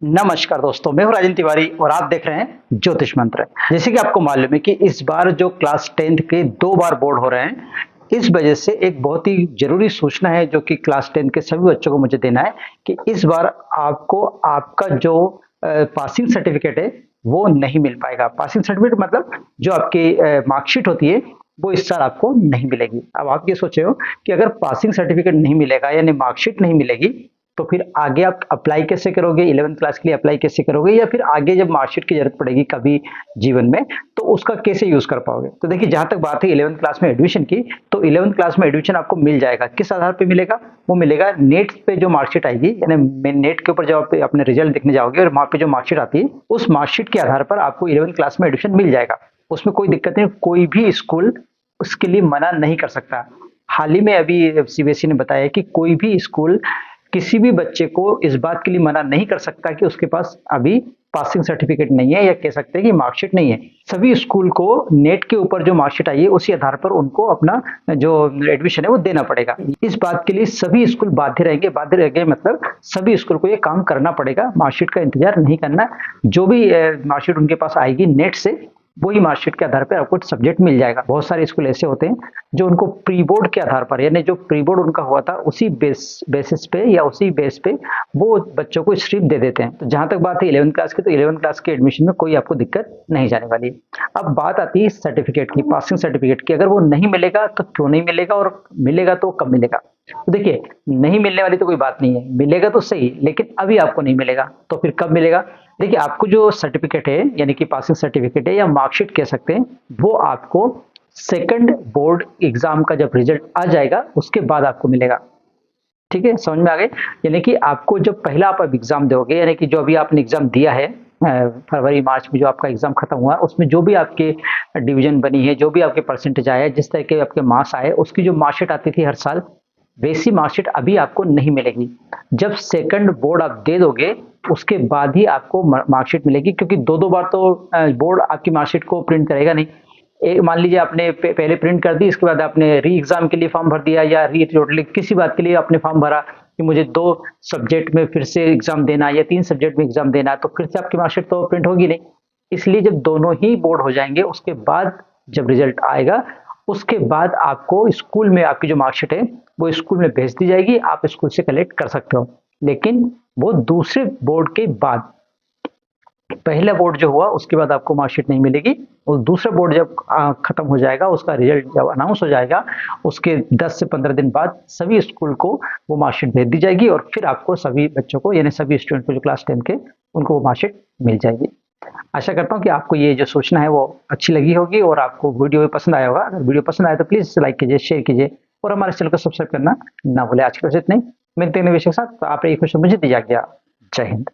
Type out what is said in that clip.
नमस्कार दोस्तों, मैं हूं राजन तिवारी और आप देख रहे हैं ज्योतिष मंत्र। जैसे कि आपको मालूम है कि इस बार जो क्लास 10th के 2 बार बोर्ड हो रहे हैं, इस वजह से एक बहुत ही जरूरी सूचना है जो कि क्लास 10th के सभी बच्चों को मुझे देना है कि इस बार आपको आपका जो पासिंग सर्टिफिकेट है वो नहीं मिल पाएगा। पासिंग सर्टिफिकेट मतलब जो आपकी मार्कशीट होती है वो इस साल आपको नहीं मिलेगी। अब आप ये सोच रहे हो कि अगर पासिंग सर्टिफिकेट नहीं मिलेगा यानी मार्कशीट नहीं मिलेगी तो फिर आगे आप अप्लाई कैसे करोगे, 11th क्लास के लिए अप्लाई कैसे करोगे, या फिर आगे जब मार्कशीट की जरूरत पड़ेगी कभी जीवन में तो उसका कैसे यूज कर पाओगे। तो देखिए, जहां तक बात है 11th क्लास में एडमिशन की, तो 11th क्लास में एडमिशन आपको मिल जाएगा। किस आधार पे मिलेगा? वो मिलेगा नेट पे जो मार्कशीट आएगी, यानी नेट के ऊपर जब आप अपने रिजल्ट देखने जाओगे और वहां पे जो मार्कशीट आती है उस मार्कशीट के आधार पर आपको 11th क्लास में एडमिशन मिल जाएगा। उसमें कोई दिक्कत नहीं, कोई भी स्कूल उसके लिए मना नहीं कर सकता। हाल ही में अभी सीबीएसई ने बताया कि कोई भी स्कूल किसी भी बच्चे को इस बात के लिए मना नहीं कर सकता कि उसके पास अभी पासिंग सर्टिफिकेट नहीं है या कह सकते हैं कि मार्कशीट नहीं है। सभी स्कूल को नेट के ऊपर जो मार्कशीट आई है उसी आधार पर उनको अपना जो एडमिशन है वो देना पड़ेगा। इस बात के लिए सभी स्कूल बाध्य रहेंगे मतलब सभी स्कूल को ये काम करना पड़ेगा, मार्कशीट का इंतजार नहीं करना। जो भी मार्कशीट उनके पास आएगी नेट से, वही मार्कशीट के आधार पर आपको सब्जेक्ट मिल जाएगा। बहुत सारे स्कूल ऐसे होते हैं जो उनको प्री बोर्ड के आधार पर, यानी जो प्री बोर्ड उनका हुआ था उसी बेसिस पे या उसी बेस पे वो बच्चों को स्ट्रीम दे देते हैं। तो जहां तक बात है 11th क्लास की, तो 11th क्लास के एडमिशन में कोई आपको दिक्कत नहीं जाने वाली है। अब बात आती है सर्टिफिकेट की, पासिंग सर्टिफिकेट की। अगर वो नहीं मिलेगा तो क्यों नहीं मिलेगा, और मिलेगा तो कब मिलेगा? तो देखिए, नहीं मिलने वाली तो कोई बात नहीं है, मिलेगा तो सही, लेकिन अभी आपको नहीं मिलेगा तो फिर कब मिलेगा? देखिए, आपको जो सर्टिफिकेट है यानी कि पासिंग सर्टिफिकेट है या मार्कशीट कह सकते हैं, वो आपको सेकंड बोर्ड एग्जाम का जब रिजल्ट आ जाएगा उसके बाद आपको मिलेगा। ठीक है, समझ में आ गए? यानी कि आपको जब पहला आप एग्जाम दोगे, यानी कि जो अभी आपने एग्जाम दिया है फरवरी मार्च में जो आपका एग्जाम खत्म हुआ, उसमें जो भी आपके डिवीजन बनी है, जो भी आपके परसेंटेज आया, जिस तरह के आपके मार्क्स आए, उसकी जो मार्कशीट आती थी हर साल, वैसी मार्कशीट अभी आपको नहीं मिलेगी। जब सेकंड बोर्ड आप दे दोगे उसके बाद ही आपको मार्कशीट मिलेगी, क्योंकि दो दो बार तो बोर्ड आपकी मार्कशीट को प्रिंट करेगा नहीं। एक मान लीजिए आपने पहले प्रिंट कर दी, इसके बाद आपने री एग्जाम के लिए फॉर्म भर दिया या री टोटली किसी बात के लिए आपने फॉर्म भरा कि मुझे 2 सब्जेक्ट में फिर से एग्जाम देना या 3 सब्जेक्ट में एग्जाम देना, तो फिर से आपकी मार्कशीट तो प्रिंट होगी नहीं। इसलिए जब दोनों ही बोर्ड हो जाएंगे उसके बाद जब रिजल्ट आएगा उसके बाद आपको स्कूल में आपकी जो मार्कशीट है वो स्कूल में भेज दी जाएगी, आप स्कूल से कलेक्ट कर सकते हो। लेकिन वो दूसरे बोर्ड के बाद, पहला बोर्ड जो हुआ उसके बाद आपको मार्कशीट नहीं मिलेगी, और दूसरा बोर्ड जब खत्म हो जाएगा, उसका रिजल्ट जब अनाउंस हो जाएगा, उसके 10 से 15 दिन बाद सभी स्कूल को वो मार्कशीट भेज दी जाएगी और फिर आपको सभी बच्चों को यानी सभी स्टूडेंट को जो क्लास 10 के, उनको वो मार्कशीट मिल जाएगी। आशा करता हूँ कि आपको ये जो सूचना है वो अच्छी लगी होगी और आपको वीडियो पसंद आया होगा। अगर वीडियो पसंद आया तो प्लीज लाइक कीजिए, शेयर कीजिए और हमारे चैनल को सब्सक्राइब करना ना भूले। आज के बस इतना ही, मिलते हैं नए विषय के साथ। तो आप एक क्वेश्चन मुझे दीजिए। जय हिंद।